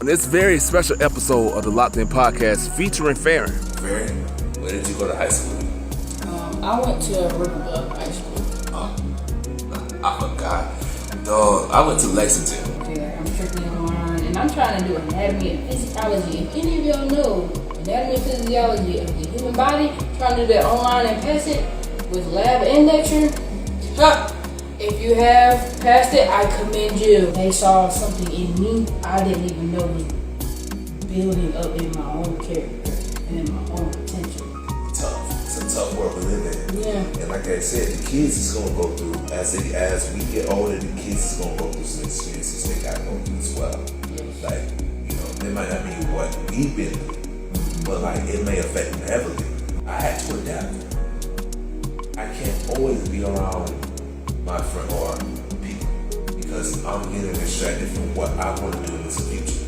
on this very special episode of the Loc'd podcast featuring Pharrin. Pharrin, where did you go to high school? I went to Rivalry High School. I forgot. No, I went to Lexington. Yeah, I'm strictly online, and I'm trying to do anatomy and physiology. If any of y'all know anatomy and physiology of the human body, trying to do that online and pass it with lab and lecture, if you have passed it, I commend you. They saw something in me I didn't even know was building up in my own character and in my own potential. It's a tough world we live in. Yeah. And like I said, the kids is gonna go through as we get older. The kids is gonna go through some experiences they gotta go through as well. Yes. Like, they might not be what we've been through, but like it may affect them heavily. I had to adapt. I can't always be around my friend or people because I'm getting distracted from what I want to do in the future.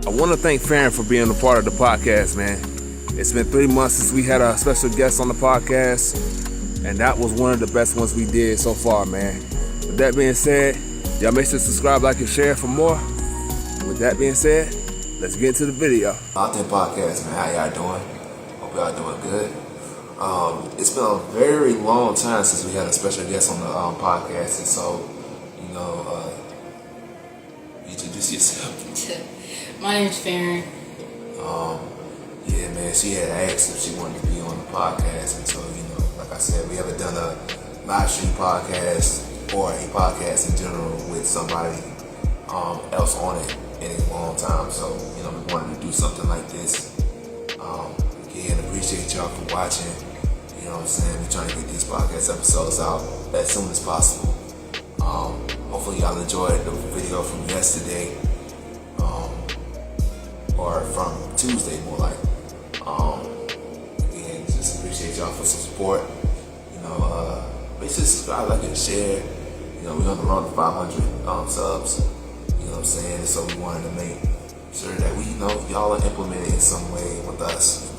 I want to thank Pharrin for being a part of the podcast, man. It's been 3 months since we had a special guest on the podcast, and that was one of the best ones we did so far, man. With that being said, y'all make sure to subscribe, like, and share for more. With that being said, let's get into the video. Loc'd podcast, man. How y'all doing? Hope y'all doing good. It's been a very long time since we had a special guest on the podcast, and so, introduce yourself. My name's Pharrin. Yeah, man, she had asked if she wanted to be on the podcast, and so, like I said, we haven't done a live stream podcast or a podcast in general with somebody else on it in a long time, so, we wanted to do something like this. Again, appreciate y'all for watching. You know what I'm saying? We're trying to get these podcast episodes out as soon as possible. Hopefully y'all enjoyed the video from yesterday, or from Tuesday more like. Again, just appreciate y'all for some support. Make sure to subscribe, like, and share. We're on the road to 500 subs. You know what I'm saying? So we wanted to make sure that we, y'all are implemented in some way with us.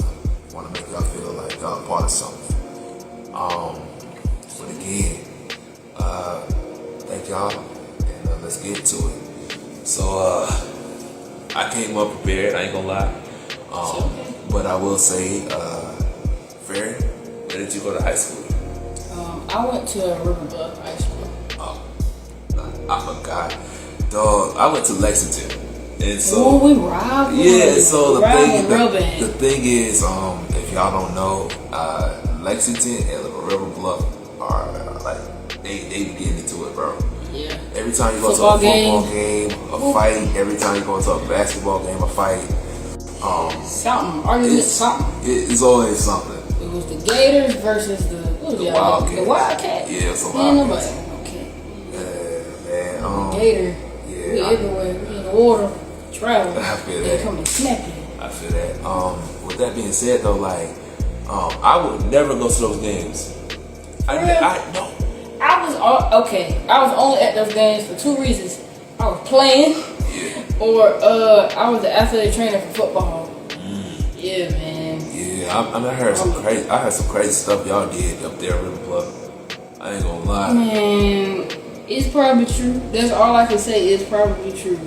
Want to make y'all feel like y'all a part of something. But again, thank y'all, and let's get to it. So, I came up prepared, I ain't gonna lie. But I will say, Pharrin, where did you go to high school? I went to Rivalry High School. I forgot. Dog, I went to Lexington. And so, we rivaled. Yeah, so the thing thing is, if y'all don't know, Lexington and River Bluff are like they be getting into it, bro. Yeah. Every time you go to a football game, a fight. Every time you go to a basketball game, a fight. It's always something. It was the Gators versus the Wildcats. The Wildcats. Yeah, it's a Wildcats. Okay. Yeah, man. Gator. Yeah, we everywhere. We in the water. Travel. I feel they that. come and snap you. I feel that. With that being said, though, I would never go to those games. No. I was only at those games for 2 reasons. I was playing, or I was the athletic trainer for football. Yeah, man. Yeah, I heard some crazy stuff y'all did up there, River Bluff. I ain't gonna lie. Man, it's probably true. That's all I can say. It's probably true.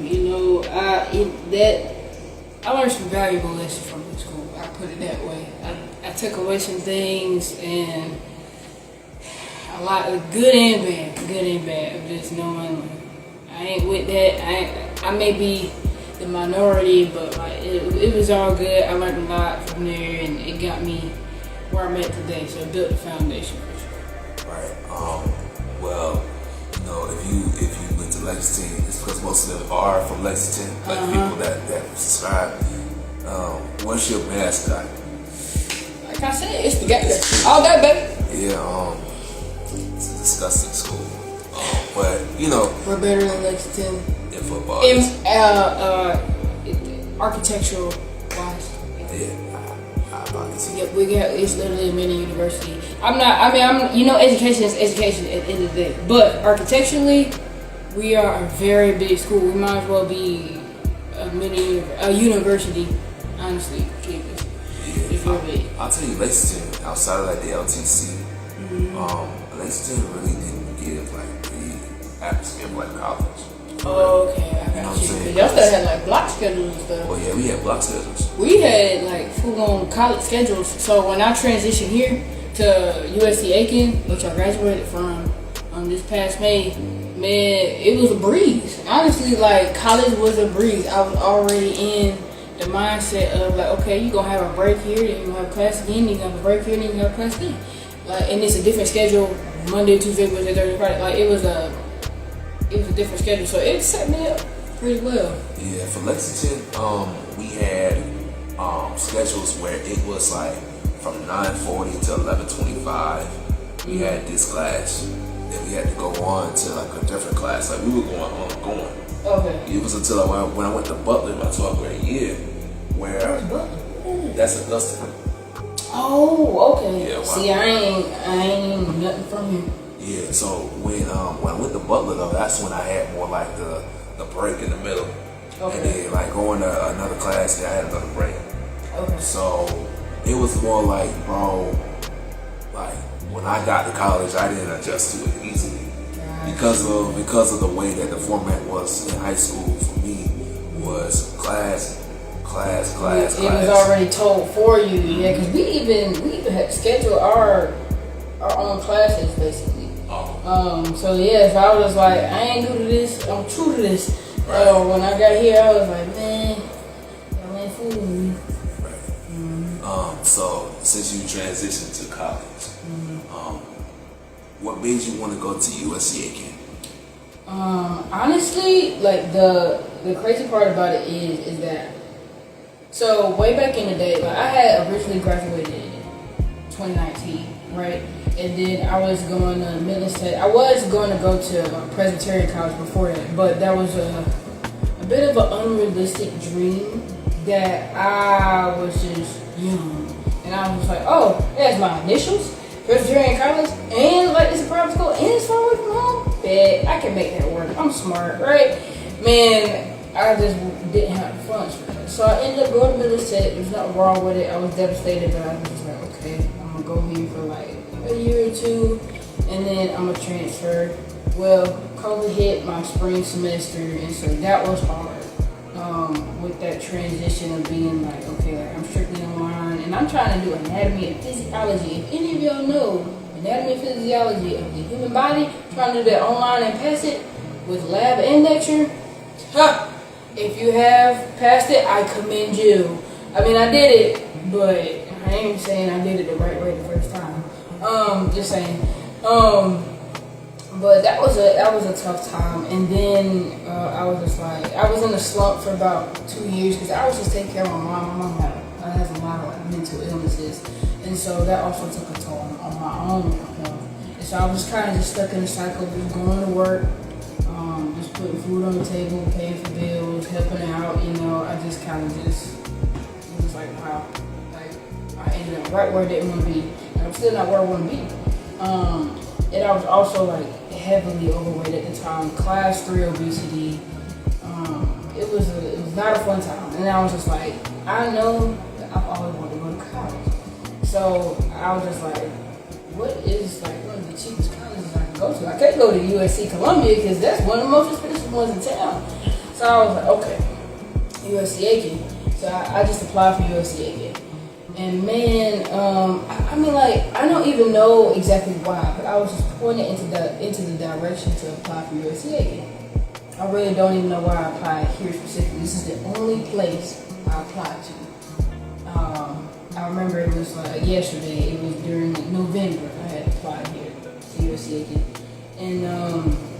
I learned some valuable lessons from the school. I put it that way. I took away some things, and a lot of good and bad, of just knowing I ain't with that. I may be the minority, but it was all good. I learned a lot from there, and it got me where I'm at today. So it built the foundation for sure. Right. Well, if you went to Lexington, it's because most of them are from Lexington. Like people that subscribe. What's your mascot? Like I said, it's the Gators. All that, baby. Yeah. It's a disgusting school. But we're better than Lexington in football. Architectural wise. Yeah, I about to see. Yep, it's literally a mini university. Education is education at the end of the day. But architecturally, we are a very big school. We might as well be a university, honestly. I'll tell you, Lexington, outside of the LTC, Lexington really didn't give the atmosphere of college. Oh, okay, I got You know what I'm saying? Y'all still had like block schedules and stuff. Oh yeah, we had block schedules. We had like full-on college schedules. So when I transitioned here to USC Aiken, which I graduated from this past May, man, it was a breeze. Honestly, like college was a breeze. I was already in the mindset of like, okay, you're gonna have a break here, then you're gonna have class again, then you're gonna have a break here, then you're gonna have class again. Like, and it's a different schedule, Monday, Tuesday, Wednesday, Thursday, Friday. Like it was a different schedule, so it set me up pretty well. Yeah, for Lexington, we had schedules where it was like from 9:40 to 11:25. We had this class, then we had to go on to like a different class. Like we were going. Okay. It was until when I went to Butler in my 12th grade year, where that's Augusta. Oh, okay. Yeah, wow. See, I ain't nothing from him. Yeah, so when I went to Butler though, that's when I had more like the break in the middle. Okay. And then like going to another class, I had another break. Okay. So it was more like, bro, like when I got to college, I didn't adjust to it easily because of the way that the format was in high school for me was class. It was already told for you, yeah, because we even had to schedule our own classes basically. So yeah, so I was like, I ain't new to this, I'm true to this. Right. When I got here, I was like, man, y'all ain't fooling me. Right. So since you transitioned to college, what made you want to go to USC again? Honestly, like the crazy part about it is that, so way back in the day, like I had originally graduated in 2019, right? And then I was going to Midlands. I was going to go to Presbyterian College before that, but that was a bit of an unrealistic dream that I was just young. And I was like, oh, that's my initials, Presbyterian College, and like it's a private school, and it's far away from home. Bet I can make that work. I'm smart, right? Man, I just didn't have the funds for that. So I ended up going to Midlands. There's nothing wrong with it. I was devastated, but I was just like, okay, I'm gonna go here for like a year or two, and then I'm gonna transfer. Well, COVID hit my spring semester, and so that was hard. With that transition of being like, okay, like I'm strictly online, and I'm trying to do anatomy and physiology. If any of y'all know anatomy and physiology of the human body, trying to do that online and pass it with lab and lecture, if you have passed it, I commend you. I mean, I did it, but I ain't saying I did it the right way the first time. Just saying. But that was a tough time, and then I was just like, I was in a slump for about 2 years because I was just taking care of my mom. My mom has a lot of like mental illnesses, and so that also took a toll on my own health. And so I was kind of just stuck in a cycle of just going to work, just putting food on the table, paying for bills, helping out. You know, I just kind of just it was like, wow, like I ended up right where I didn't want to be, and I'm still not where I want to be. And I was also like heavily overweight at the time, class 3 obesity. It was not a fun time, and I was just like, I know that I've always wanted to go to college, so I was just like, what is like one of the cheapest colleges I can go to? I can't go to USC Columbia because that's one of the most expensive ones in town. So I was like, okay, USC Aiken. So I just applied for USC Aiken. And man, I mean, like, I don't even know exactly why, but I was just pointed into the direction to apply for USC Aiken. I really don't even know why I applied here specifically. This is the only place I applied to. I remember it was like yesterday. It was during November. I had applied here to USC Aiken. And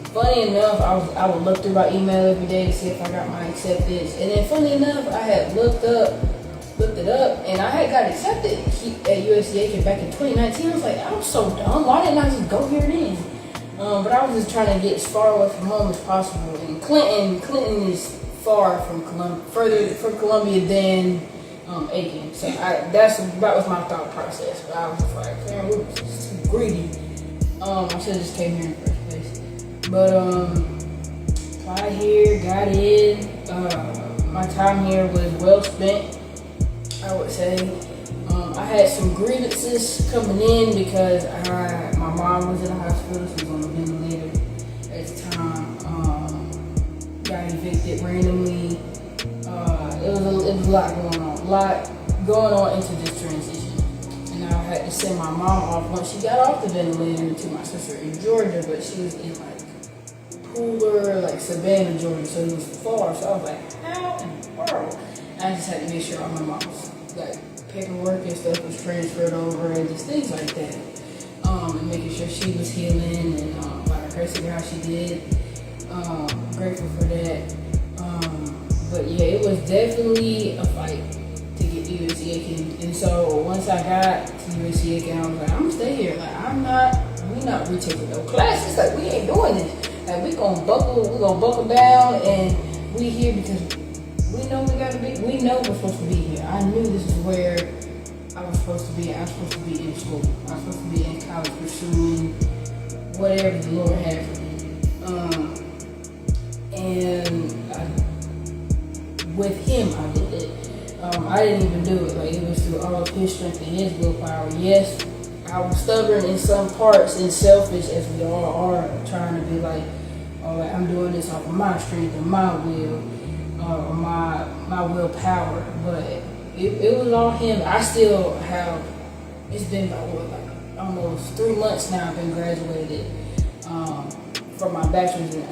funny enough, I would look through my email every day to see if I got my acceptance. And then funny enough, I had looked it up, and I had got accepted at USC Aiken back in 2019. I was like, I'm so dumb. Why didn't I just go here then? But I was just trying to get as far away from home as possible. And Clinton is far from further from Columbia than Aiken. So that was my thought process. But I was just like, man, we're just too greedy. I should have just came here in the first place. But applied here, got in. My time here was well spent, I would say. I had some grievances coming in because my mom was in the hospital. She was on a ventilator at the time. evicted randomly. It was a lot going on into this transition. And I had to send my mom off once she got off the ventilator to my sister in Georgia, but she was in like Pooler, like Savannah, Georgia, so it was far. So I was like, how in the world? I just had to make sure all my mom's like paperwork and stuff was transferred over and just things like that. And making sure she was healing, and by the grace of God she did. Grateful for that. But yeah, it was definitely a fight to get to USC Aiken. And so once I got to USC Aiken, I was like, I'm gonna stay here. Like we not retaking no classes. Like we ain't doing this. Like we gonna buckle down, and we here because we know we know we're supposed to be here. I knew this is where I was supposed to be. I was supposed to be in school. I was supposed to be in college pursuing whatever the Lord had for me. With him, I did it. I didn't even do it. Like it was through all of his strength and his willpower. Yes, I was stubborn in some parts and selfish, as we all are, trying to be like, oh, like, I'm doing this off of my strength and my will, or my willpower. But it was all him. I still have. It's been about almost 3 months now. I've been graduated from my bachelor's in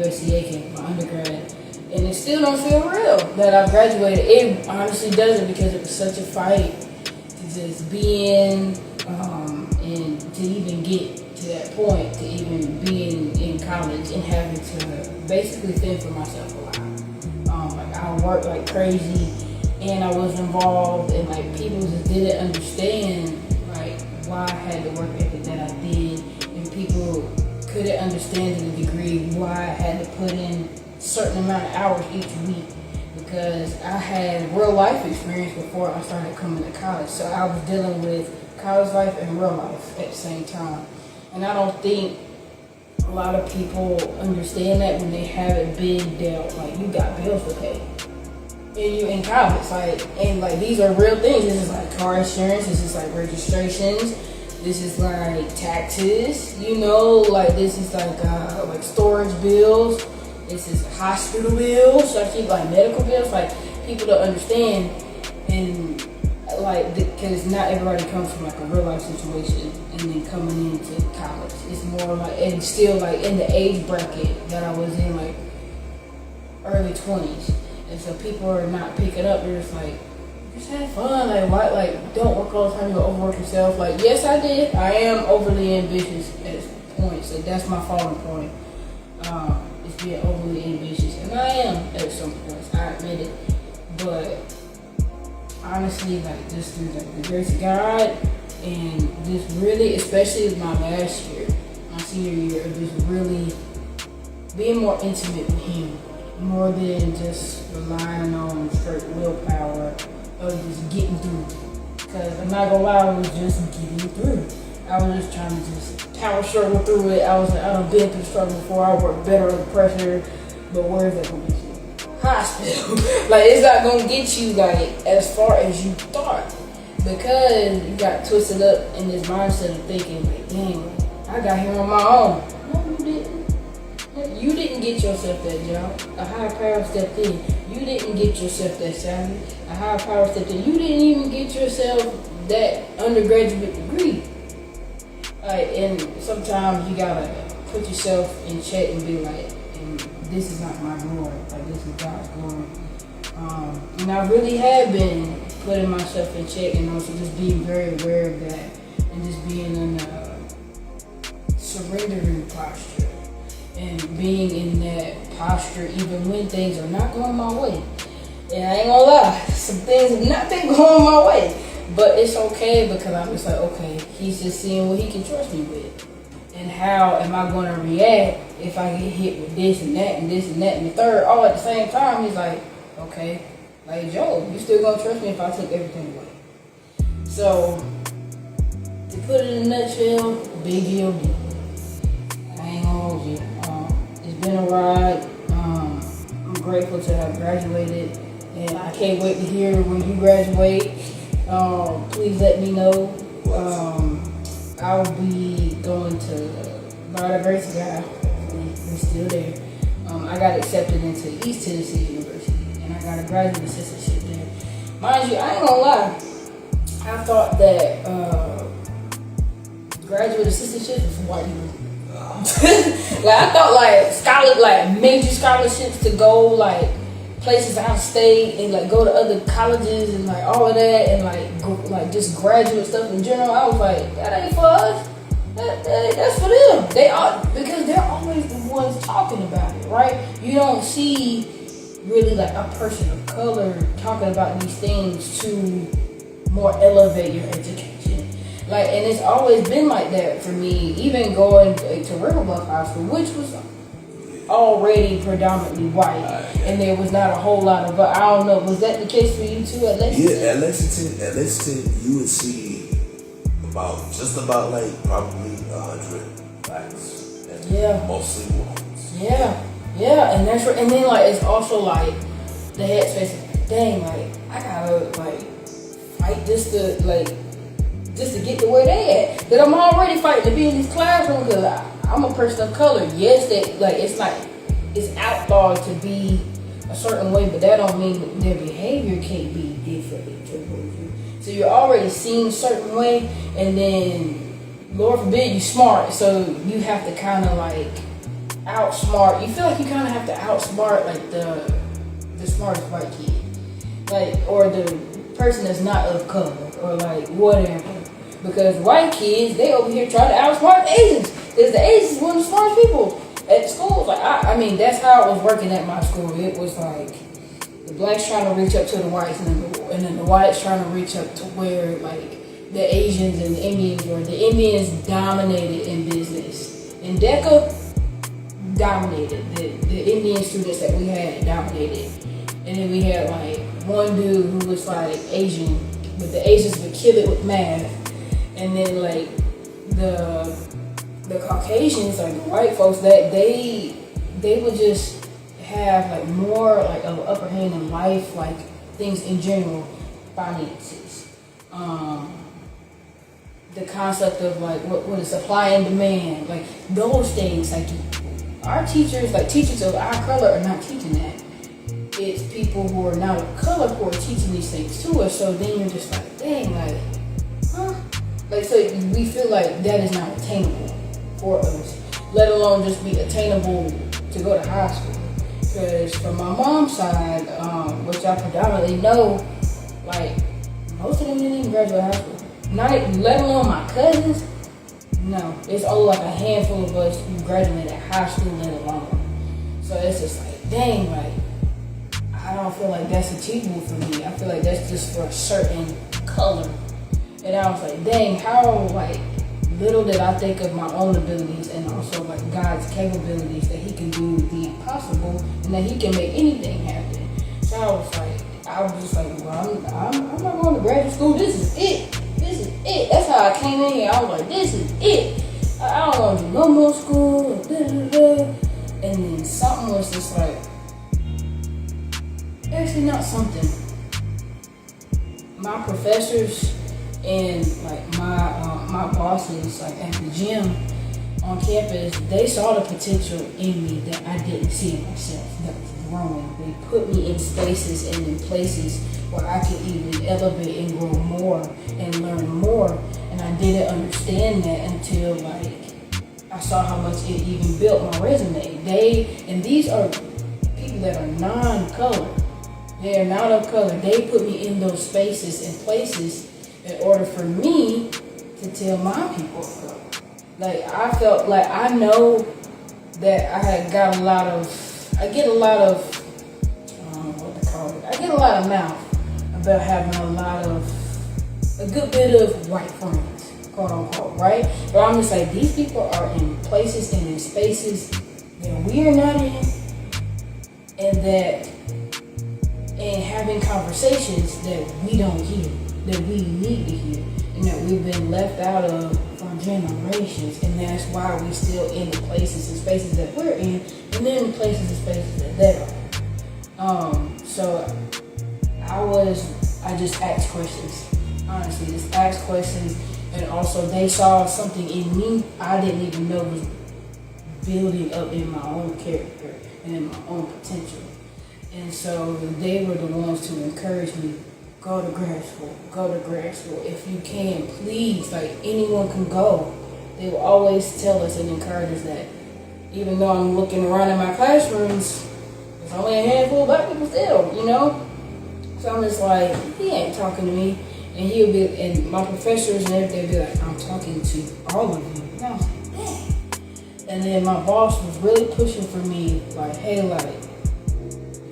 USC Aiken, my undergrad. And it still don't feel real that I've graduated. It honestly doesn't, because it was such a fight to just be in and to even get to that point, to even being in college and having to basically fend for myself a lot. Like I worked like crazy, and I was involved, and like people just didn't understand like why I had the work ethic that I did, and people couldn't understand to the degree why I had to put in certain amount of hours each week, because I had real life experience before I started coming to college. So I was dealing with college life and real life at the same time. And I don't think a lot of people understand that when they haven't been dealt, like you got bills to pay. And you in college, like these are real things. This is like car insurance, this is like registrations, this is like taxes, like this is like storage bills. This is hospital bills. So I keep like medical bills. Like people don't understand, and like because not everybody comes from like a real life situation and then coming into college. It's more like, and still like in the age bracket that I was in, like early 20s, and so people are not picking up. They're just like, just have fun. Like why? Like don't work all the time. You overwork yourself. Like yes, I did. I am overly ambitious at this point, so that's my falling point. Is being overly ambitious, and I am at some points. I admit it, but honestly, like just through the grace of God, and just really, especially my last year, my senior year, of just really being more intimate with Him, more than just relying on straight willpower of just getting through. Because I'm not gonna lie, I was just getting through. I was just trying to just power struggle through it. I was like, I done been through struggle before. I work better under pressure. But where is that gonna get you? Hospital. Like it's not gonna get you like as far as you thought, because you got twisted up in this mindset of thinking like, dang, I got here on my own. No, you didn't. You didn't get yourself that job. A higher power stepped in. You didn't get yourself that salary. A higher power stepped in. You didn't even get yourself that undergraduate degree. And sometimes you gotta put yourself in check and be like, this is not my glory, like this is God's glory. And I really have been putting myself in check, and also just being very aware of that, and just being in a surrendering posture, and being in that posture even when things are not going my way. And I ain't gonna lie, some things have not been going my way. But it's okay, because I'm just like, okay, He's just seeing what He can trust me with. And how am I going to react if I get hit with this and that and this and that and the third all at the same time? He's like, okay, like Joe, you still going to trust me if I took everything away? So, to put it in a nutshell, big deal. I ain't going to hold you. It's been a ride. I'm grateful to have graduated, and I can't wait to hear when you graduate. Please let me know. I'll be going to, by the grace of God, we're still there. I got accepted into East Tennessee University, and I got a graduate assistantship there. Mind you, I ain't gonna lie, I thought that graduate assistantship was for white people. Like I thought like major scholarships to go like places out of state and like go to other colleges and like all of that and like just graduate stuff in general. I was like, that ain't for us. That's for them. They are, because they're always the ones talking about it, right? You don't see really like a person of color talking about these things to more elevate your education. Like, and it's always been like that for me, even going to Rivalry High School, which was already predominantly white, and there was not a whole lot of, but I don't know, was that the case for you too at Lexington? Yeah, at Lexington, you would see just about like probably 100 blacks and mostly whites. Yeah, and that's right. And then like it's also like the headspace of like, dang, like I gotta like fight just to get to where they at. That I'm already fighting to be in this classroom because I'm a person of color. Yes, that like it's outlawed to be a certain way, but that don't mean that their behavior can't be different towards you. So you're already seen a certain way, and then Lord forbid you smart, so you have to kind of like outsmart. You feel like you kind of have to outsmart like the smartest white kid, like, or the person that's not of color, or like whatever. Because white kids, they over here try to outsmart Asians. Because the Asians one of the smartest people at school. Like I mean, that's how it was working at my school. It was like the blacks trying to reach up to the whites, and then the whites trying to reach up to where like the Asians and the Indians were. The Indians dominated in business. And DECA dominated. The Indian students that we had dominated. And then we had like one dude who was like Asian, but the Asians would kill it with math. And then like the Caucasians, like the white folks, that they would just have like more like of an upper hand in life, like things in general, finances, the concept of like what is supply and demand, like those things. Like our teachers, like teachers of our color, are not teaching that. It's people who are not of color who are teaching these things to us. So then you're just like, dang, like, huh? Like, so we feel like that is not attainable for us, let alone just be attainable to go to high school. Because from my mom's side, which I predominantly know, like, most of them didn't even graduate high school. Not let alone my cousins. No, it's only like a handful of us who graduated high school, let alone. So it's just like, dang, like, I don't feel like that's achievable for me. I feel like that's just for a certain color. And I was like, dang, how like little did I think of my own abilities, and also like God's capabilities, that He can do the impossible and that He can make anything happen. So I was just like, well, I'm not going to graduate school. This is it. That's how I came in here. I was like, this is it. I don't want to do no more school. And then something was just like, actually not something. My professors and like my bosses, like at the gym on campus, they saw the potential in me that I didn't see in myself, that was growing. They put me in spaces and in places where I could even elevate and grow more and learn more. And I didn't understand that until like I saw how much it even built my resume. These are people that are non-color. They are not of color. They put me in those spaces and places in order for me to tell my people of color. Like, I felt like I know that I get a lot of mouth about having a good bit of white friends, quote unquote, right? But I'm just like, these people are in places and in spaces that we are not in, and having conversations that we don't hear, that we need to hear, and that we've been left out of for generations. And that's why we still in the places and spaces that we're in, and then the places and spaces that they're in. So I just asked questions, honestly, just asked questions. And also they saw something in me I didn't even know was building up in my own character. and in my own potential. And so they were the ones to encourage me, go to grad school, go to grad school. If you can, please, like anyone can go. They will always tell us and encourage us that. Even though I'm looking around in my classrooms, there's only a handful of black people still, you know? So I'm just like, he ain't talking to me. And he'll be, and my professors and everything will be like, I'm talking to all of you. And I was like, dang. And then my boss was really pushing for me, like, hey, like,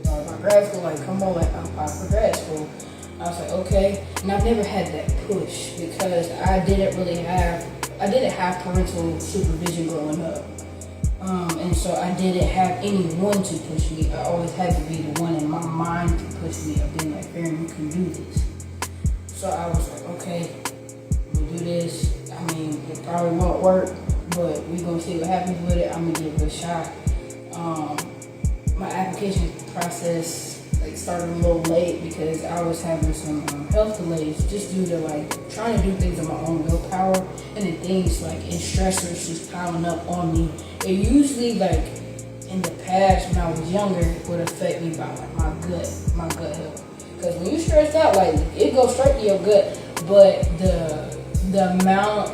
thought about grad school, like, come on, like, I'm applying for grad school. I was like, okay. And I've never had that push because I didn't have parental supervision growing up. And so I didn't have anyone to push me. I always had to be the one in my mind to push me of being like, Pharrin, you can do this. So I was like, okay, we'll do this. I mean, it probably won't work, but we're gonna see what happens with it. I'm gonna give it a shot. My application process like started a little late because I was having some health delays just due to like trying to do things on my own willpower, and then things like and stressors just piling up on me. It usually like in the past when I was younger would affect me by like my gut health. Because when you stressed out, like it goes straight to your gut, but the amount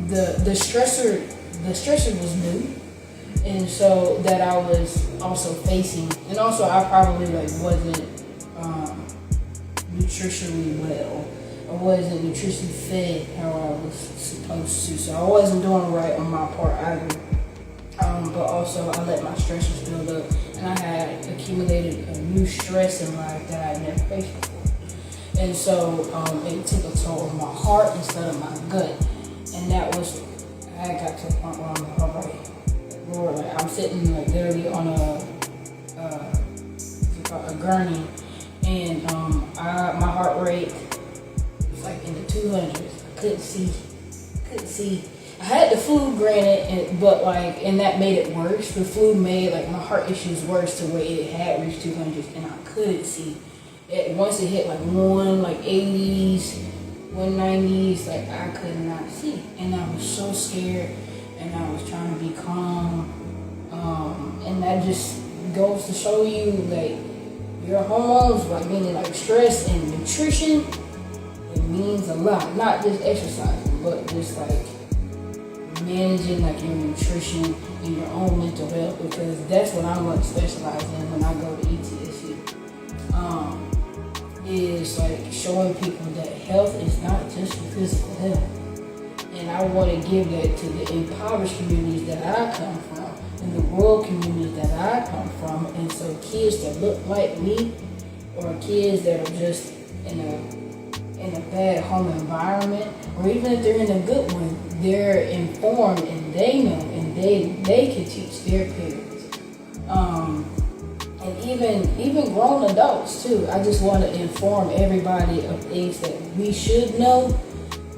the stressor was new. And so that I was also facing, and also I probably like wasn't nutritionally well. I wasn't nutritionally fed how I was supposed to, so I wasn't doing right on my part either. But also I let my stressors build up, and I had accumulated a new stress in life that I had never faced before. And so it took a toll on my heart instead of my gut, and that was I got to a point where I'm like, all right. Lord, like I'm sitting like literally on a gurney, and my heart rate was like in the 200s. I couldn't see. I had the food, granted, but like, and that made it worse. The food made like my heart issues worse to where it had reached 200s, and I couldn't see. Once it hit like 180s, 190s, like I could not see, and I was so scared. And I was trying to be calm, and that just goes to show you like your hormones, like meaning like stress and nutrition, it means a lot. Not just exercising, but just like managing like your nutrition and your own mental health, because that's what I'm going to specialize in when I go to ETSU. Is like showing people that health is not just your physical health. And I want to give that to the impoverished communities that I come from and the rural communities that I come from. And so kids that look like me, or kids that are just in a bad home environment, or even if they're in a good one, they're informed and they know and they can teach their parents. And even grown adults too. I just want to inform everybody of things that we should know.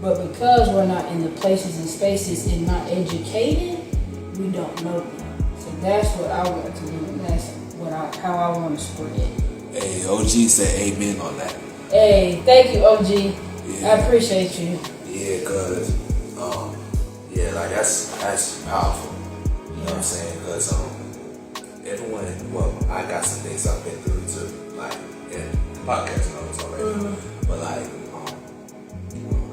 But because we're not in the places and spaces and not educated, we don't know them. So that's what I want to do, and that's how I want to spread it. Hey, OG said amen on that. Hey, thank you, OG. Yeah. I appreciate you. Yeah, cause like that's powerful. You know what I'm saying? Cause everyone, well, I got some things I've been through too, like in podcast notes already, but like.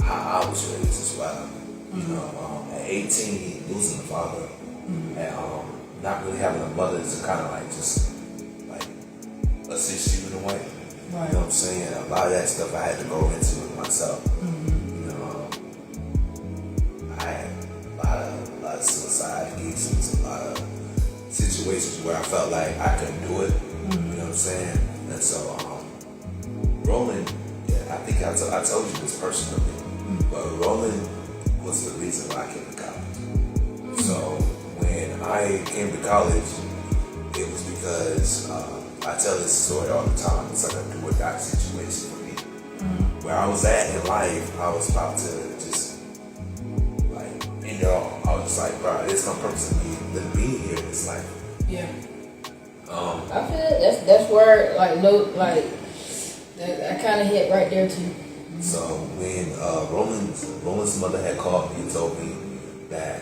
How I was raised as well. You know, at 18, losing a father, and not really having a mother to kind of like just like assist you in a way. Right. You know what I'm saying? A lot of that stuff I had to go into myself. You know, I had a lot of suicide cases, a lot of situations where I felt like I couldn't do it. You know what I'm saying? And so, rolling. Yeah, I think I told you this personally. But rolling was the reason why I came to college. So when I came to college, it was because I tell this story all the time. It's like a do or die situation for me. Where I was at in life, I was about to just like end it all. I was just like, bro, there's no purpose in me being here in this life. Yeah. I feel it. That's where like that kind of hit right there too. So when Roland's mother had called me and told me that,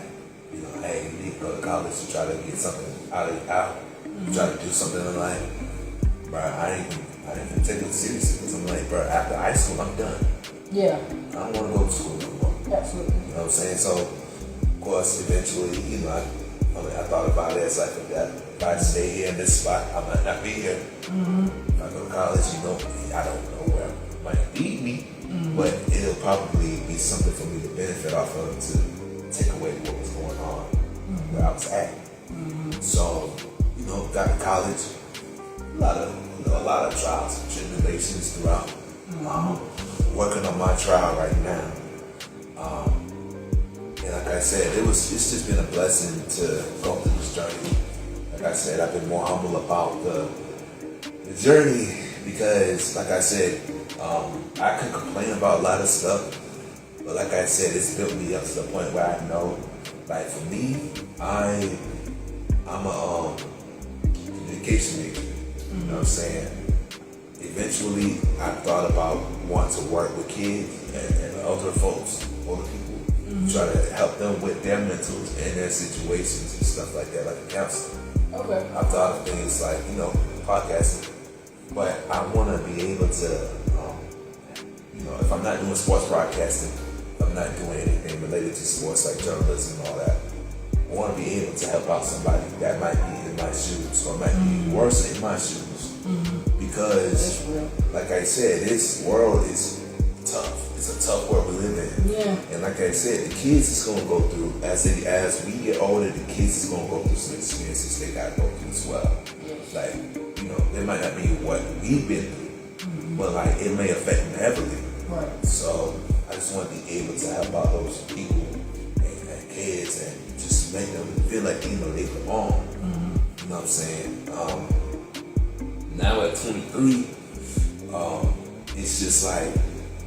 you know, hey, you need to go to college to try to get something out You try to do something in life, bro. I didn't even take it seriously because I'm like, bro, after high school, I'm done. Yeah. I don't want to go to school no more. Absolutely. You know what I'm saying? So, of course, eventually, you know, I thought about it as like, if I stay here in this spot, I might not be here. If I go to college, you know, I don't know where it might lead me, but it'll probably be something for me to benefit off of to take away what was going on where I was at. So, you know, got to college, a lot of trials and tribulations throughout. Working on my trial right now. And like I said, it's just been a blessing to go through this journey. Like I said, I've been more humble about the journey because, like I said, I could complain about a lot of stuff, but like I said, it's built me up to the point where I know, like for me, I'm a communication major. You know what I'm saying? Eventually, I thought about wanting to work with kids and older folks, older people, try to help them with their mentals and their situations and stuff like that, like a counselor. Okay. I thought of things like, you know, podcasting, but I want to be able to, you know, if I'm not doing sports broadcasting, if I'm not doing anything related to sports like journalism and all that, I want to be able to help out somebody that might be in my shoes or might be worse in my shoes. Because, like I said, this world is tough. It's a tough world we live in. Yeah. And like I said, the kids is going to go through, as we get older, the kids is going to go through some experiences they got to go through as well. Yes. Like, you know, it might not be what we've been through, but like it may affect them heavily. Right. So I just want to be able to help out those people and kids and just make them feel like, you know, they belong. You know what I'm saying? Now at 23, it's just like,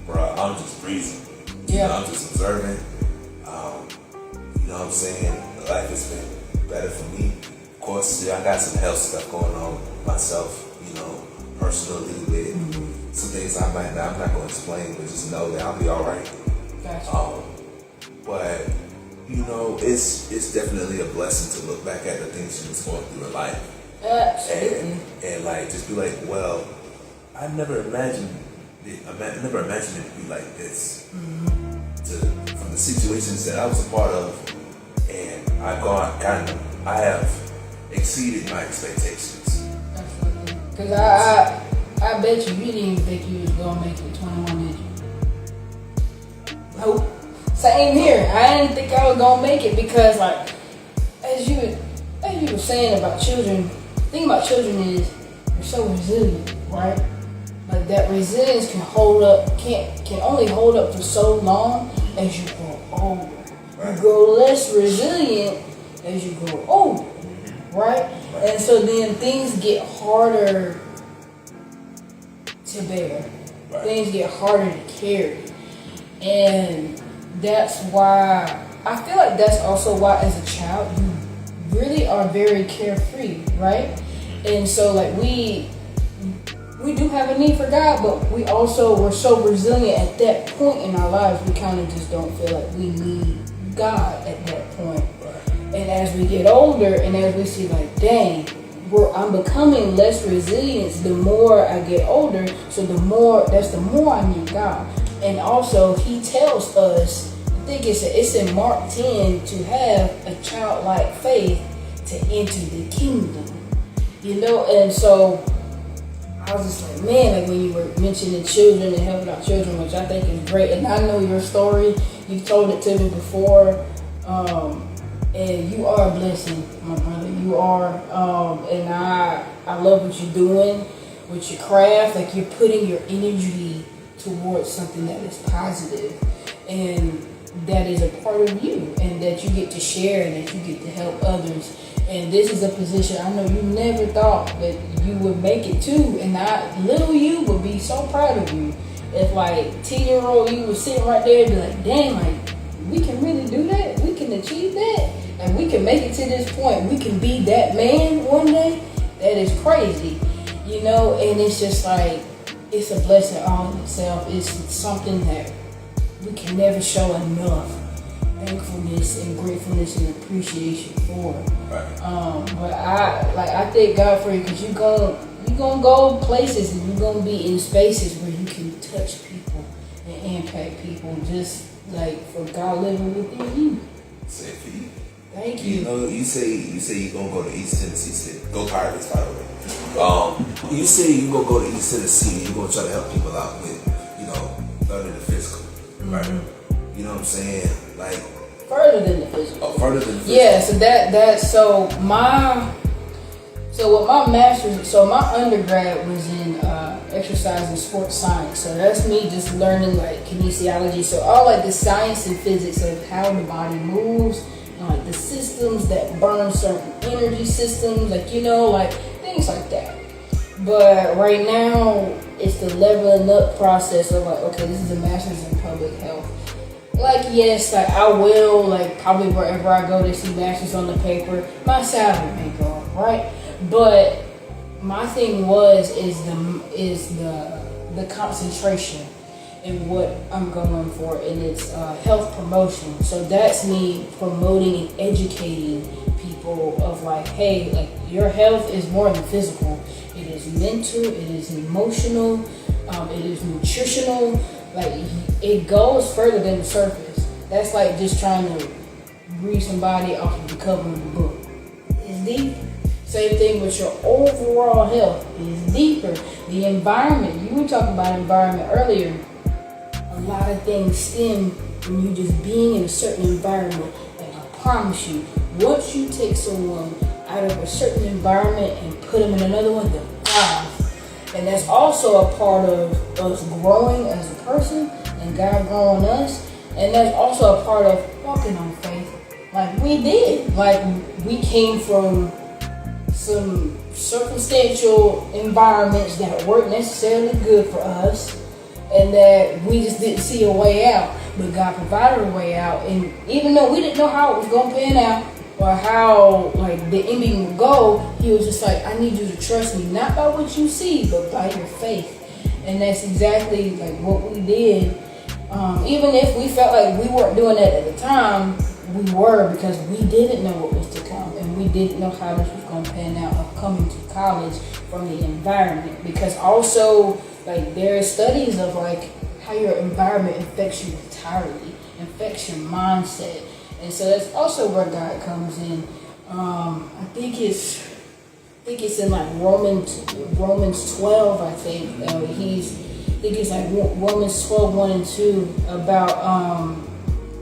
bro, I'm just breezing. Yeah. You know, I'm just observing. You know what I'm saying? Life has been better for me. Of course, I got some health stuff going on myself, you know, personally with some things I'm not going to explain, but just know that I'll be all right. Gotcha. But, you know, it's definitely a blessing to look back at the things you was going through in life. And like just be like, well, I never imagined it to be like this. From the situations that I was a part of, and I have exceeded my expectations. Absolutely. Because I bet you didn't even think you was gonna make it 21, did you? Nope. Same here. I didn't think I was gonna make it because, like, as you were saying about children. The thing about children is they're so resilient, right? Like that resilience can only hold up for so long as you grow older. Right. You grow less resilient as you grow older, right? And so then things get harder to bear. Right. Things get harder to carry. And that's why, I feel like that's also why as a child you really are very carefree, right? And so like we do have a need for God, but we're so resilient at that point in our lives, we kind of just don't feel like we need God at that point. Right. And as we get older and as we see like, dang, I'm becoming less resilient the more I get older, so the more I need God. And also he tells us, I think it's in Mark 10, to have a childlike faith to enter the kingdom. You know, and so I was just like, man, like when you were mentioning children and helping out children, which I think is great. And I know your story. You've told it to me before. And you are a blessing, my brother. You are. And I love what you're doing with your craft. Like you're putting your energy towards something that is positive and that is a part of you, and that you get to share and that you get to help others. And this is a position I know you never thought that you would make it to, and little you would be so proud of you. If like 10-year-old you was sitting right there and be like, dang, like we can really do that, we can achieve that, and we can make it to this point, we can be that man one day. That is crazy, you know. And it's just like, it's a blessing all in itself. It's something that we can never show enough. thankfulness and gratefulness and appreciation for. Right. But I thank God for you because you gonna go places and you're gonna be in spaces where you can touch people and impact people, just like for God living within you. Say it for you. Thank you. You know, you say you're gonna go to East Tennessee State. Go Pirates, by the way. You say you're gonna go to East Tennessee and you're gonna try to help people out with, learning the physical, right? You know what I'm saying? Like further than the physical. Oh, further than the physical. Yeah. So with my master's, so my undergrad was in exercise and sports science. So that's me just learning like kinesiology. So all like the science and physics of how the body moves, and, like the systems that burn certain energy systems, like like things like that. But right now, it's the leveling up process of like, okay, this is a master's in public health. Like, yes, like I will, like probably wherever I go to see masters on the paper, my salary may go up, right? But my thing is the concentration in what I'm going for, and it's health promotion. So that's me promoting and educating people of like, hey, like your health is more than physical. It is mental, it is emotional, it is nutritional. Like it goes further than the surface. That's like just trying to read somebody off of the cover of the book. It's deep. Same thing with your overall health. It's deeper. The environment. You were talking about environment earlier. A lot of things stem from you just being in a certain environment. And I promise you, once you take someone out of a certain environment and put them in another one, they'll thrive. And that's also a part of us growing as a person and God growing us. And that's also a part of walking on faith. Like we did. Like we came from some circumstantial environments that weren't necessarily good for us, and that we just didn't see a way out, but God provided a way out. And even though we didn't know how it was going to pan out or how like the ending would go, he was just like, I need you to trust me, not by what you see, but by your faith. And that's exactly like what we did. Even if we felt like we weren't doing that at the time, we were, because we didn't know what was to come, and we didn't know how this was going to pan out of coming to college from the environment. Because also, like, there are studies of like how your environment affects you entirely, affects your mindset, and so that's also where God comes in. I think it's in like Romans 12. I think it's like Romans 12, 1 and 2 about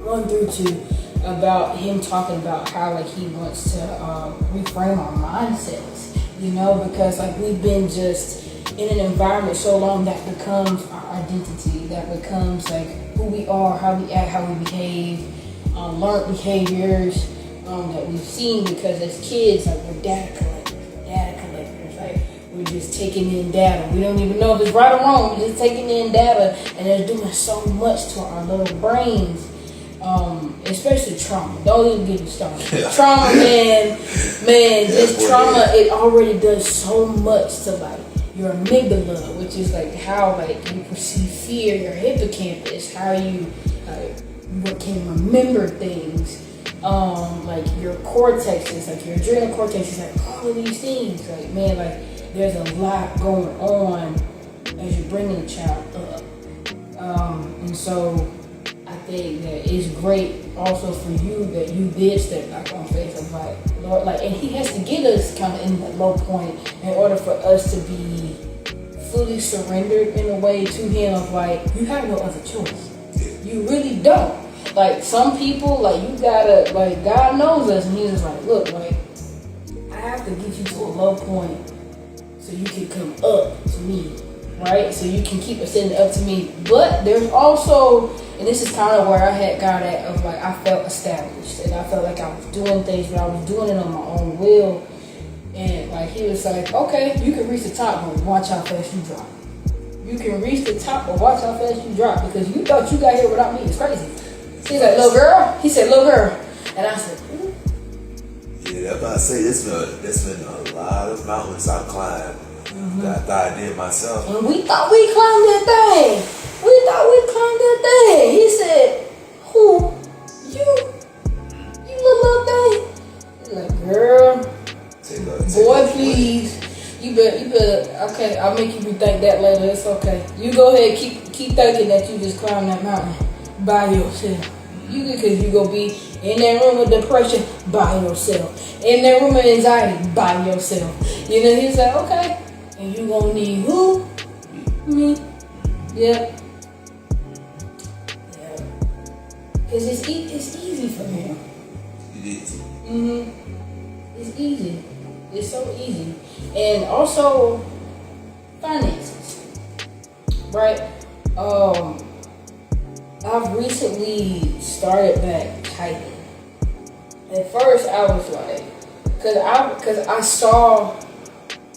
1 through 2. About him talking about how like he wants to reframe our mindsets, because like we've been just in an environment so long that becomes our identity, that becomes like who we are, how we act, how we behave, learned behaviors that we've seen, because as kids, like we're data collectors, like we're just taking in data. We don't even know if it's right or wrong, we're just taking in data, and it's doing so much to our little brains. Especially trauma. Don't even get me started. Yeah. Trauma, man, just trauma, it already does so much to like your amygdala, which is like how like you perceive fear, your hippocampus, how you what can remember things, like your cortexes, like your adrenal cortex, like all of these things. Like man, like there's a lot going on as you're bringing a child up, and so I think that it's great also for you that you did step back on faith of like, Lord, like, and he has to get us kind of in that low point in order for us to be fully surrendered in a way to him of like, you have no other choice. You really don't. Like some people, like you gotta, like God knows us, and he's just like, look, like I have to get you to a low point so you can come up to me, right? So you can keep ascending up to me. But there's also, and this is kind of where I had got at of like I felt established and I felt like I was doing things, but I was doing it on my own will. And like he was like, okay, you can reach the top, but watch how fast you drop. You can reach the top, but watch how fast you drop, because you thought you got here without me. It's crazy. He's like, little girl. He said, little girl. And I said, yeah, that's what I say. It's been a lot of mountains I've climbed. That I thought I did myself. And we thought we climbed that thing. He said, who? You? okay, I'll make you rethink that later. It's okay. You go ahead, keep thinking that you just climbed that mountain by yourself. Because you gonna be in that room with depression by yourself. In that room with anxiety by yourself. You know, he's like, okay. And you gonna need who? Me. Yep. Because it's easy for him. It is. It's easy. It's so easy. And also, finances. Right? I've recently started back tithing. At first, I was like, because I saw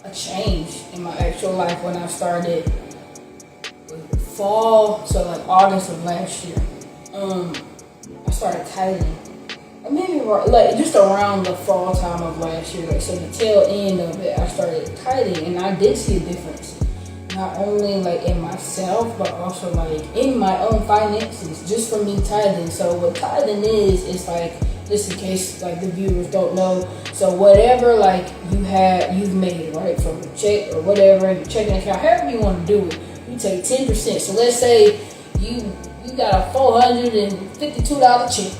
a change in my actual life when I started fall, so like August of last year. I started tithing. Maybe like just around the fall time of last year, like so the tail end of it, I started tithing, and I did see a difference. Not only like in myself, but also like in my own finances, just from me tithing. So what tithing is, it's like, just in case like the viewers don't know, so whatever like you've made, right, from a check or whatever, your checking account, however you want to do it, you take 10%. So let's say you got a $452 check.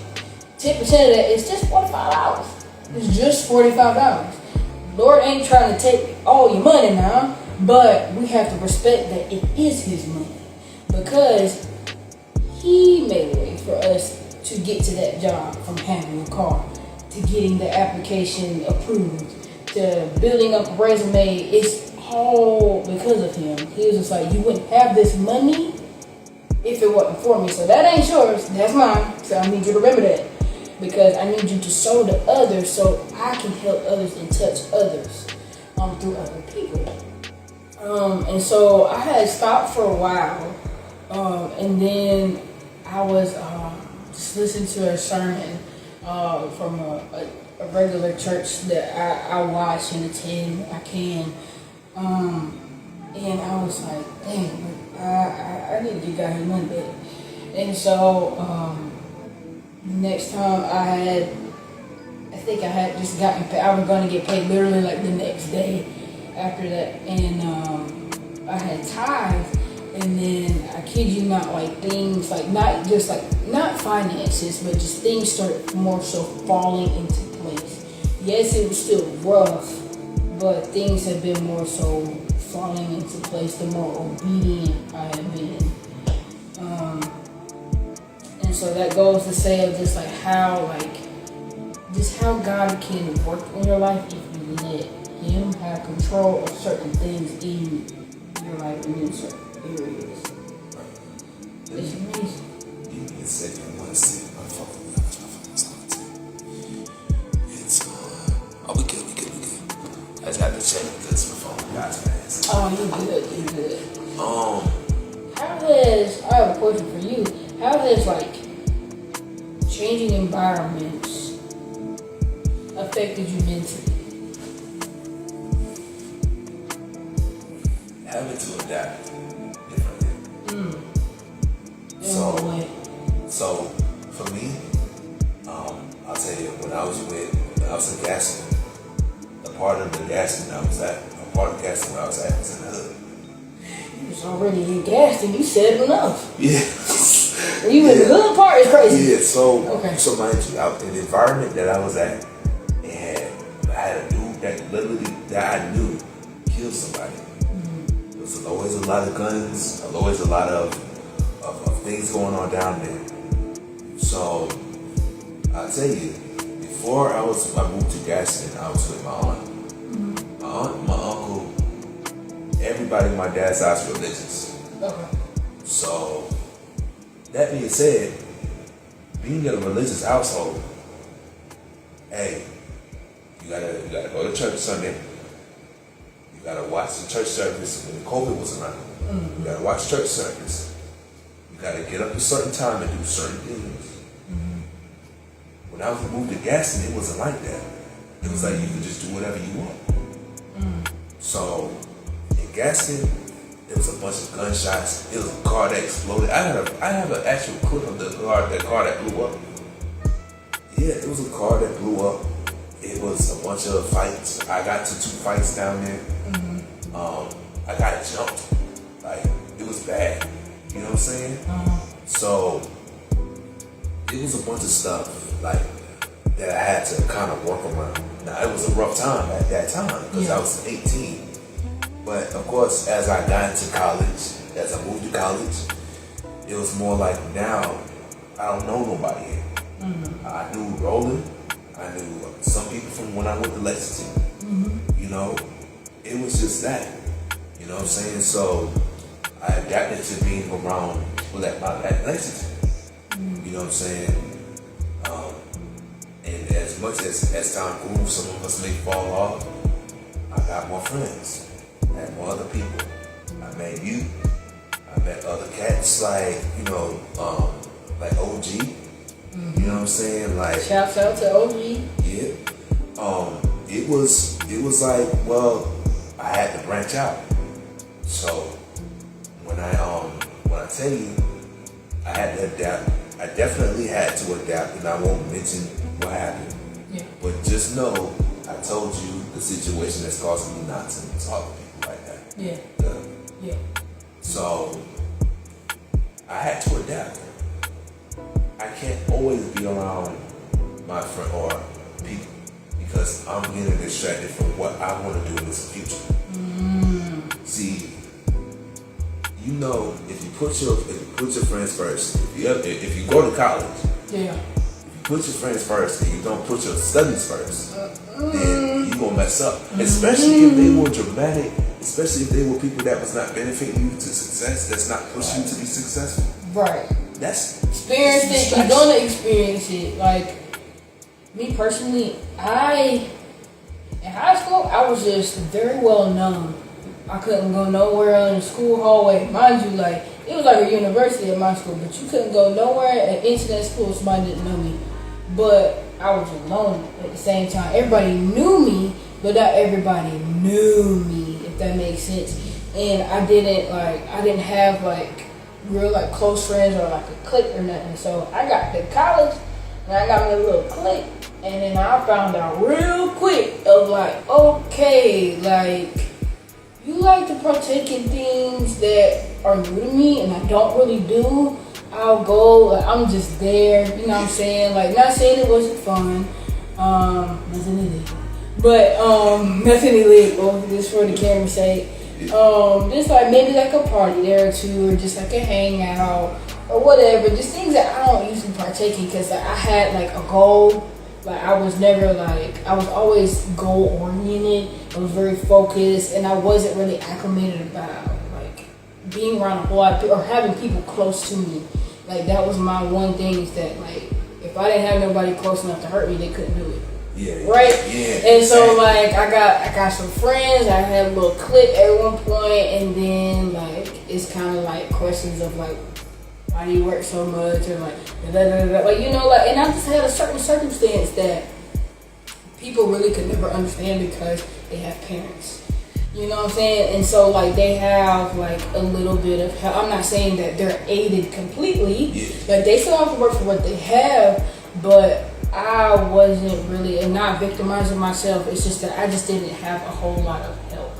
10% of that is just $45. It's just $45. Lord ain't trying to take all your money now, but we have to respect that it is his money, because he made a way for us to get to that job, from having a car to getting the application approved to building up a resume. It's all because of him. He was just like, you wouldn't have this money if it wasn't for me. So that ain't yours, that's mine. So I need you to remember that, because I need you to sow to others so I can help others and touch others through other people. And so I had stopped for a while, and then I was just listening to a sermon from a regular church that I watch and attend. I can, and I was like, dang, I need to get God his money back. And so next time I think I had just gotten paid. I was going to get paid literally like the next day after that, and I had tithes, and then I kid you not, like things like not finances, but just things started more so falling into place. Yes, it was still rough, but things have been more so falling into place the more obedient I have been. And so that goes to say of just like how God can work in your life if you let him have control of certain things in your life and in certain areas. It's amazing. Give me a second. I want to see my phone. It's oh, we good. I just had to check because my phone got fast. Oh, you good. I have a question for you. How has like changing environments affected you mentally? Having to adapt differently. So for me, I'll tell you, when I was in Gaston, a part of Gaston where I was at was in the hood. You was already in Gaston, you said enough. Yeah. You in the hood part is crazy. Yeah, so okay. So mind you, in the environment that I was at, I had a dude that literally that I knew killed somebody. There was always a lot of guns, always a lot of things going on down there. So I'll tell you, before I moved to Gaston, I was with my aunt. My uncle, everybody in my dad's house religious. Okay. So that being said, being in a religious household, hey, you gotta go to church Sunday. You gotta watch the church service when COVID was around. You gotta watch church service. You gotta get up a certain time and do certain things. When I moved to Gaston, it wasn't like that. It was like you could just do whatever you want. So in Gaston, there was a bunch of gunshots. It was a car that exploded. I have an actual clip of the car that blew up. Yeah, it was a car that blew up. It was a bunch of fights. I got to 2 fights down there. I got jumped. Like, it was bad. You know what I'm saying? So it was a bunch of stuff like that I had to kind of work around. Now, it was a rough time at that time because I was 18. But of course, as I got into college, as I moved to college, it was more like now I don't know nobody here. I knew Roland. I knew some people from when I went to Lexington. You know, it was just that. You know what I'm saying? So I adapted to being around at Lexington. You know what I'm saying? And as much as time grew, some of us may fall off. I got more friends. I had more other people. I met you. I met other cats like, you know, like OG. You know what I'm saying? Like, shouts out to OG. Yeah. It was like, well, I had to branch out. So when I tell you I had to adapt, I definitely had to adapt, and I won't mention what happened. Yeah. But just know I told you the situation that's causing me not to talk to people like that. Yeah. Yeah. So I had to adapt. I can't always be around my friend or people because I'm getting distracted from what I want to do in this future. See, you know, if you put your friends first, if you go to college, Yeah. if you put your friends first and you don't put your studies first, then you gonna mess up. Especially if they were dramatic, especially if they were people that was not benefiting you to success, that's not pushing you to be successful. Right. That's Experience it. You're gonna experience it. Like me personally, in high school I was just very well known. I couldn't go nowhere in the school hallway. Mind you, like it was like a university at my school, but you couldn't go nowhere and into that school if somebody didn't know me. But I was alone at the same time. Everybody knew me, but not everybody knew me, if that makes sense. And I didn't have like real like close friends or like a clique or nothing. So I got to college and I got me a little clique, and then I found out real quick of like, okay, like you like to partake in things that are new to me and I don't really do. I'll go, like I'm just there, you know what I'm saying? Like not saying it wasn't fun, nothing illegal. But nothing illegal, just for the camera's sake. Just like maybe like a party there or two, or just like a hangout or whatever. Just things that I don't usually partake in because like, I had like a goal. Like I was never like, I was always goal oriented. I was very focused, and I wasn't really acclimated about like being around a whole lot of people or having people close to me. Like that was my one thing, is that like if I didn't have nobody close enough to hurt me, they couldn't do it. Yeah. Right? Yeah. And so like I got some friends, I had a little clique at one point, and then like it's kind of like questions of like, why do you work so much, or like like you know, like, and I just had a certain circumstance that people really could never understand because they have parents. You know what I'm saying? And so like they have like a little bit of help. I'm not saying that they're aided completely. Yeah. Like they still have to work for what they have, but I wasn't really, and not victimizing myself, it's just that I just didn't have a whole lot of help.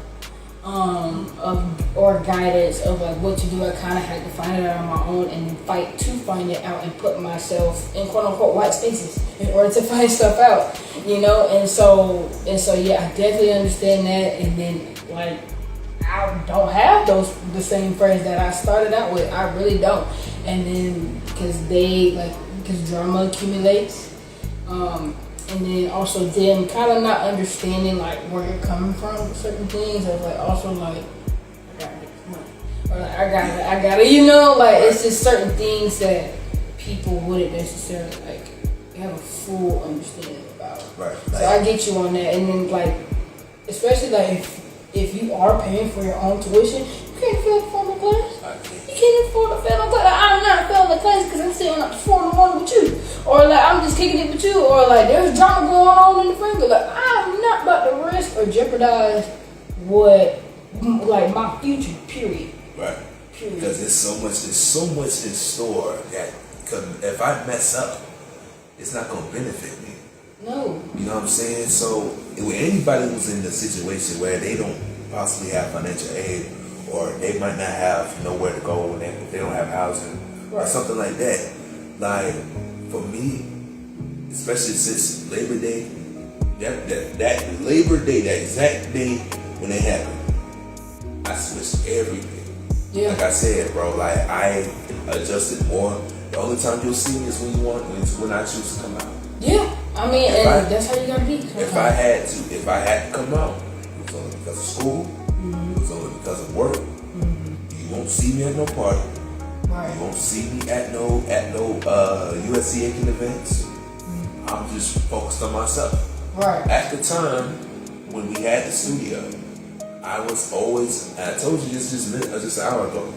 Or guidance of like what to do. I kind of had to find it out on my own and then fight to find it out and put myself in quote unquote white spaces in order to find stuff out, you know. And so yeah, I definitely understand that. And then like I don't have the same friends that I started out with. I really don't. And then because drama accumulates. And then also them kind of not understanding like where you're coming from with certain things. I was like also like, I gotta get this money, or like I gotta, you know, like it's just certain things that people wouldn't necessarily like have a full understanding about. Right. So I get you on that. And then like, especially like if you are paying for your own tuition, you can't afford to fund the class. You can't afford to fail the class. I'm not failing the class because I'm sitting up 4 in the morning with you. Or like I'm just kicking it with you, or like there's drama going on in the finger. Like I'm not about to risk or jeopardize what like my future. Period. Right. Period. Because there's so much in store that if I mess up, it's not gonna benefit me. No. You know what I'm saying? So when anybody who's in the situation where they don't possibly have financial aid, or they might not have nowhere to go if they don't have housing or something like that. Like for me, especially since Labor Day, that Labor Day, that exact day when it happened, I switched everything. Yeah. Like I said, bro, like I adjusted more. The only time you'll see me is when I choose to come out. Yeah, I mean, and that's how you gotta be. If I had to come out, it was only because of school. It was only because of work. You won't see me at no party. Right. You won't see me at no USC Aiken events. I'm just focused on myself. Right. At the time when we had the studio, I was always, and I told you this just an hour ago,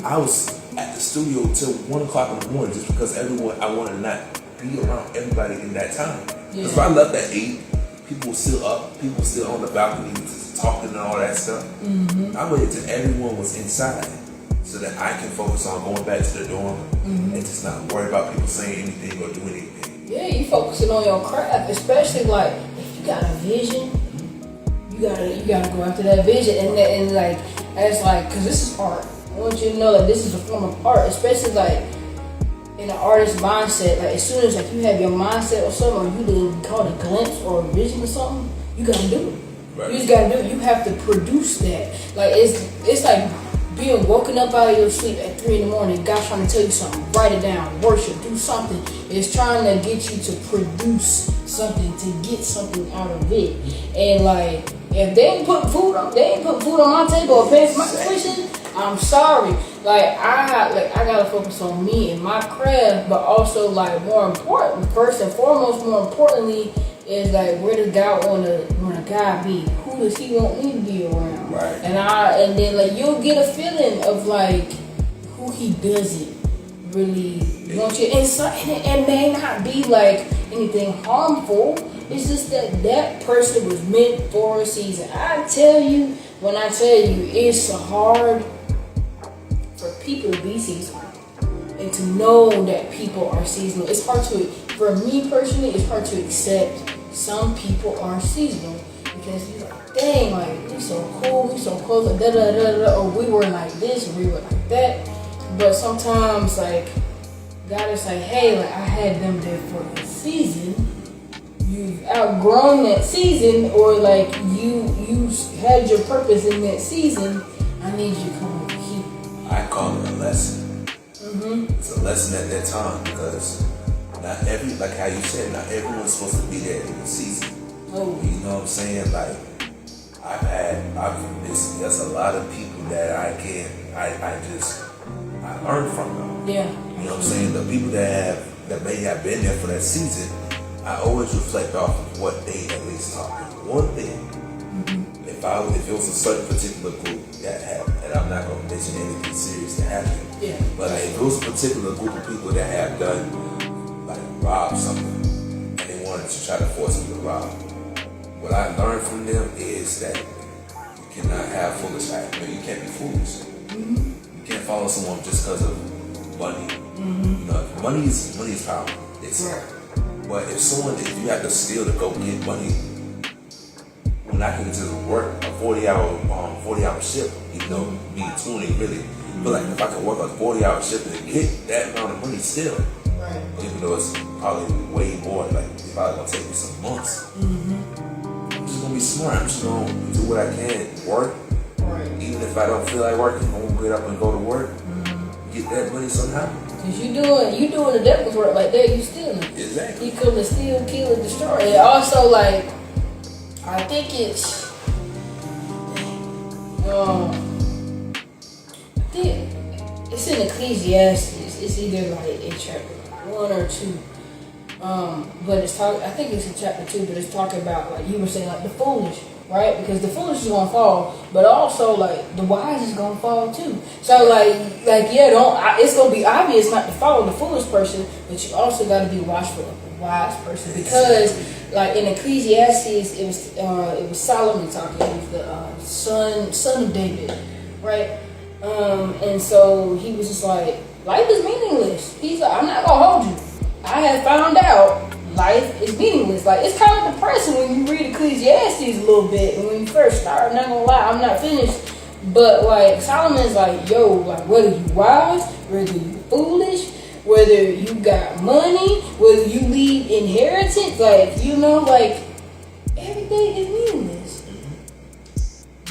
I was at the studio till 1 o'clock in the morning just because I wanted to not be around everybody in that time. Because if I left at 8, people were still up, people were still on the balcony just talking and all that stuff. I waited till everyone was inside so that I can focus on going back to the dorm and just not worry about people saying anything or doing anything. Yeah, you focusing on your craft, especially like if you got a vision, you gotta go after that vision, and like as like, cause this is art. I want you to know that this is a form of art, especially like in an artist mindset. Like as soon as like you have your mindset or something, or you didn't call it a glimpse or a vision or something, you gotta do it. Right. You just gotta do it. You have to produce that. Like it's like being woken up out of your sleep at 3 in the morning. God's trying to tell you something. Write it down. Worship. Do something. It's trying to get you to produce something, to get something out of it. And like if they ain't put food on my table or paying for my tuition, I'm sorry. Like I gotta focus on me and my craft, but also like more important, first and foremost, more importantly, is like where does God wanna God be? Who does He want me to be around? Right. And then like you'll get a feeling of like who He doesn't really want you inside, and it may not be like anything harmful. It's just that person was meant for a season. I tell you, when I tell you, it's hard for people to be seasonal and to know that people are seasonal. It's hard to, for me personally, it's hard to accept some people are seasonal because you're like, dang, like we so cool, we so close, like, da da da da, or we were like this, or we were like that. But sometimes, like God is like, hey, like I had them there for a season. You've outgrown that season, or like you had your purpose in that season. I need you to come over here. I call it a lesson. It's a lesson at that time because like how you said, not everyone's supposed to be there in the season. Oh. You know what I'm saying? Like there's a lot of people that I learned from them. Yeah. You know what I'm saying? The people that may have been there for that season, I always reflect off of what they at least taught me. One thing, if it was a certain particular group that happened, and I'm not going to mention anything serious that happened, but like, if it was a particular group of people that have done, like, robbed something, and they wanted to try to force me to rob, what I learned from them is that you cannot have foolish acts. You can't be foolish. You can't follow someone just because of money. You know, money is power. It's But if you have the skill to go get money, when I can just work a 40-hour shift, you know, be 20 really. But like if I can work a 40-hour shift and get that amount of money still, even though it's probably way more, like it's probably gonna take me some months. I'm just gonna be smart. I'm just gonna do what I can, work. Even if I don't feel like working, I'm gonna get up and go to work, get that money somehow. Cause you doing the devil's work like that, you stealing. Exactly. You come to steal, kill, and destroy. And also, like, I think it's, it's in Ecclesiastes. It's either like in chapter 1 or 2. But I think it's in chapter 2. But it's talking about, like you were saying, like the foolish, right? Because the foolish is gonna fall, but also like the wise is gonna fall too. So it's gonna be obvious not to follow the foolish person, but you also got to be watchful of the wise person, because like in Ecclesiastes, it was Solomon talking. He was the son of David, right? And so he was just like, life is meaningless. He's like, I'm not gonna hold you. I have found out life is meaningless. Like, it's kind of depressing when you read Ecclesiastes a little bit. And when you first start, I'm not gonna lie, I'm not finished. But like Solomon's like, yo, like whether you wise, whether you foolish, whether you got money, whether you leave inheritance, like, you know, like everything is meaningless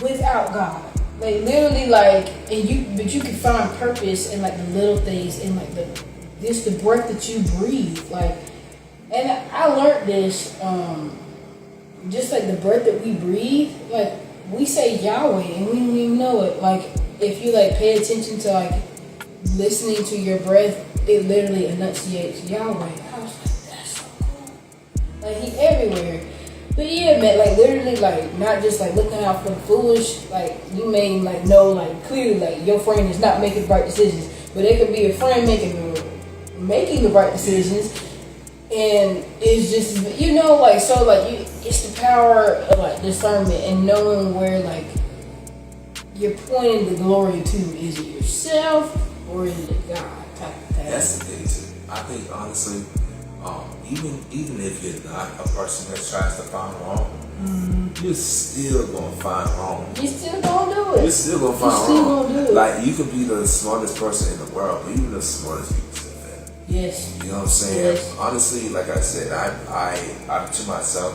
without God. Like literally, like, but you can find purpose in like the little things, in like the breath that you breathe, like. And I learned this, just like the breath that we breathe, like we say Yahweh and we don't even know it. Like if you like pay attention to like listening to your breath, it literally enunciates Yahweh. I was like, that's so cool. Like he everywhere. But yeah, man, like literally, like not just like looking out for the foolish. Like you may like know like clearly like your friend is not making the right decisions, but it could be a friend making the right decisions. And it's just, you know, like, so, like, it's the power of, like, discernment and knowing where, like, you're pointing the glory to. Is it yourself or is it God type of thing? That's the thing, too. I think, honestly, even if you're not a person that tries to find wrong, you're still going to find wrong. You're still going to do it. You're still going to find wrong. Gonna do it. Like, you could be the smartest person in the world, but even the smartest people. Yes. You know what I'm saying? Yes. Honestly, like I said, I'm to myself,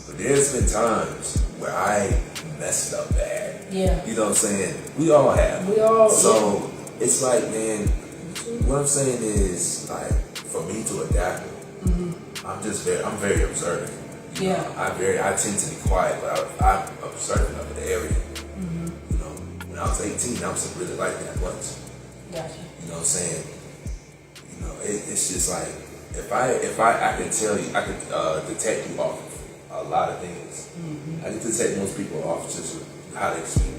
but there's been times where I messed up bad. Yeah. You know what I'm saying? We all have. So it's like, man, what I'm saying is, like, for me to adapt, I'm very observant. You know, I tend to be quiet, but I'm observant of the area. You know, when I was 18, I was really like that once. Gotcha. You know what I'm saying? You know, it's just like if I can tell you, I could detect you off a lot of things. I can detect most people off just how they speak.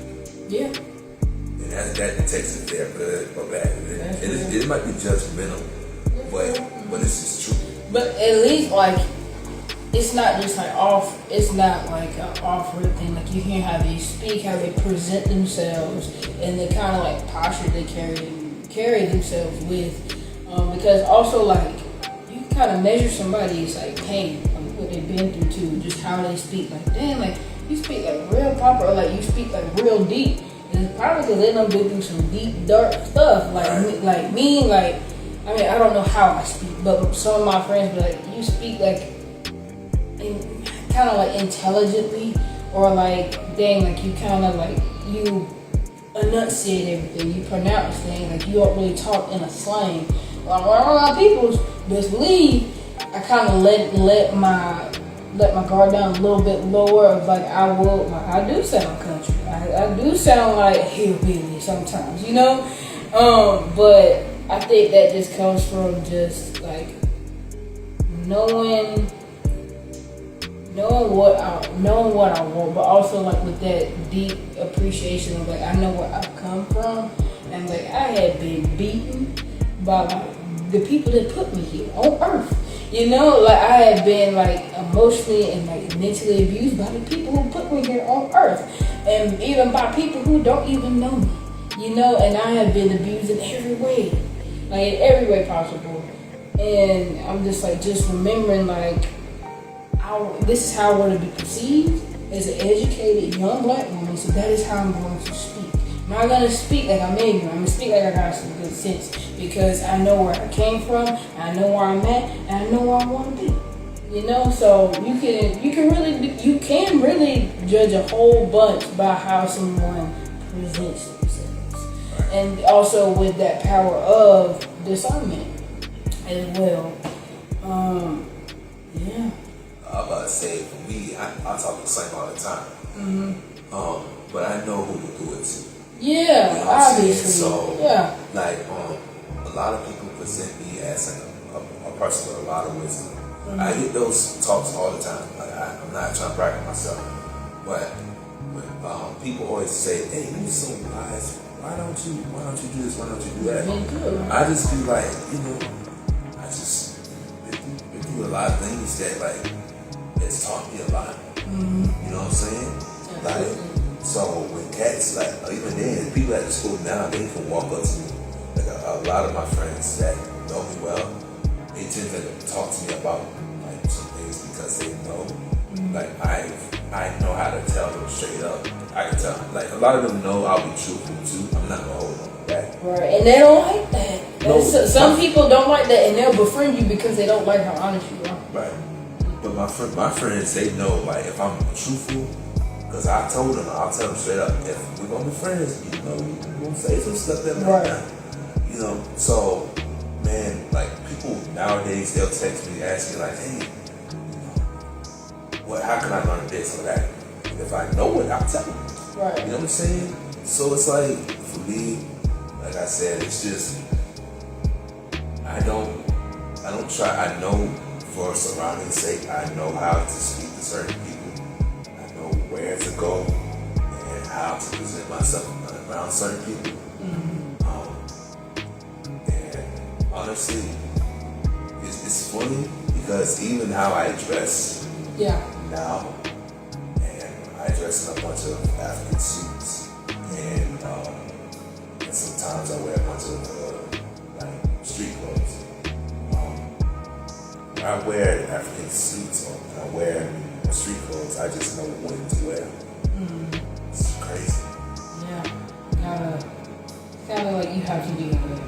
Yeah. And that detects if they're good or bad. It might be judgmental, but it's just true. But at least like it's not just like off. It's not like an off-road thing. Like you hear how they speak, how they present themselves, and the kind of like posture they carry themselves with. Because also like you can kind of measure somebody's like pain, like what they've been through too, just how they speak. Like damn, like you speak like real proper, or like you speak like real deep. And it's probably because they done been through some deep, dark stuff. Like I mean, I don't know how I speak, but some of my friends be like, you speak like kind of like intelligently, or like dang, like you kind of like you enunciate everything, you pronounce things, like you don't really talk in a slang. When I'm around people, best believe I kind of let my guard down a little bit lower. Of like I do sound country, I do sound like hillbilly sometimes, you know. But I think that just comes from just like knowing what I want, but also like with that deep appreciation of like I know where I've come from, and like I had been beaten by like the people that put me here on earth, you know, like I had been like emotionally and like mentally abused by the people who put me here on earth, and even by people who don't even know me, you know, and I have been abused in every way, like in every way possible, and I'm just remembering like this is how I want to be perceived as an educated young black woman, so that is how I'm going to speak. I'm not going to speak like I'm ignorant. I'm going to speak like I got some good sense, because I know where I came from, I know where I'm at, and I know where I want to be. You know, so you can really judge a whole bunch by how someone presents themselves, and also with that power of discernment as well. Yeah. I'm about to say, for me, I talk the same all the time. But I know who to do it to. Yeah, you know obviously. So, yeah. Like, a lot of people present me as a person with a lot of wisdom. I get those talks all the time. Like, I'm not trying to brag on myself, but people always say, "Hey, you're so wise. Why don't you do this? Why don't you do that?" I just be like, you know, I just been through a lot of things that like. It's taught me a lot. You know what I'm saying? Like, so when cats, like, even then, people at the school now, they can walk up to me. Like, a lot of my friends that know me well, they tend to talk to me about, like, some things because they know. Like I know how to tell them straight up. I can tell. Like a lot of them know I'll be truthful too. I'm not gonna hold them back. Right, and they don't like that. No, some people don't like that, and they'll befriend you because they don't like how honest you are. Right. But my friends, they know like if I'm truthful, because I told them, I'll tell them straight up, if we're gonna be friends, you know, we're gonna say some stuff that might not. You know, so man, like people nowadays they'll text me, ask me like, hey, how can I learn this or that? If I know it, I'll tell them. Right. You know what I'm saying? So it's like, for me, like I said, it's just, I don't try, I know for surrounding's sake, I know how to speak to certain people. I know where to go and how to present myself around certain people. And honestly, it's funny because even how I dress now, and I dress in a bunch of African suits, and sometimes I wear a bunch of like street clothes. When I wear African suits or when I wear street clothes, I just know when to wear. It's crazy. Yeah, kind of like you have to be aware.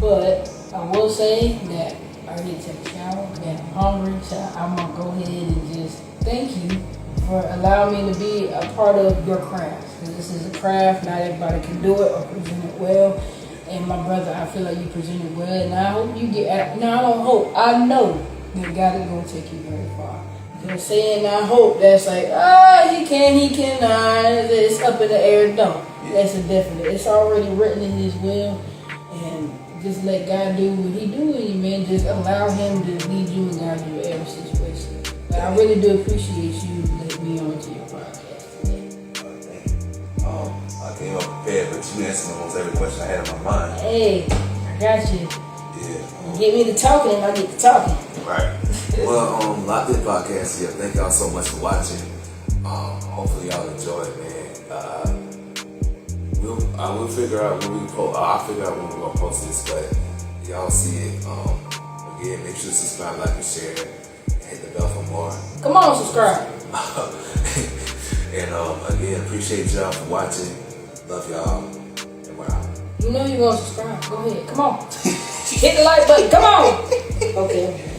But I will say that I need to take a shower and I'm hungry, so I'm gonna go ahead and just thank you for allowing me to be a part of your craft. Because this is a craft, not everybody can do it or present it well. And my brother, I feel like you present it well, and I hope you get. No, I don't hope. I know that God is gonna take you very far. They're saying I hope that's like he cannot. It's up in the air. No, that's a definite. It's already written in His will, and just let God do what He do in you, man. Just allow Him to lead you and guide you in every situation. But I really do appreciate you letting me on to your podcast today. I came up prepared, but you answered almost every question I had in my mind. Hey, I got you. Yeah. You get me to talking, and I get to talking. Right. Well, Loc'd podcast here. Thank y'all so much for watching. Hopefully y'all enjoy it, man. I will figure out when we post. I'll figure out when we're gonna post this, but y'all see it. Again, make sure to subscribe, like, and share, and hit the bell for more. Come on, subscribe. And again, appreciate y'all for watching. Love y'all, and we're out. You know you're gonna subscribe. Go ahead. Come on. Hit the like button. Come on. Okay.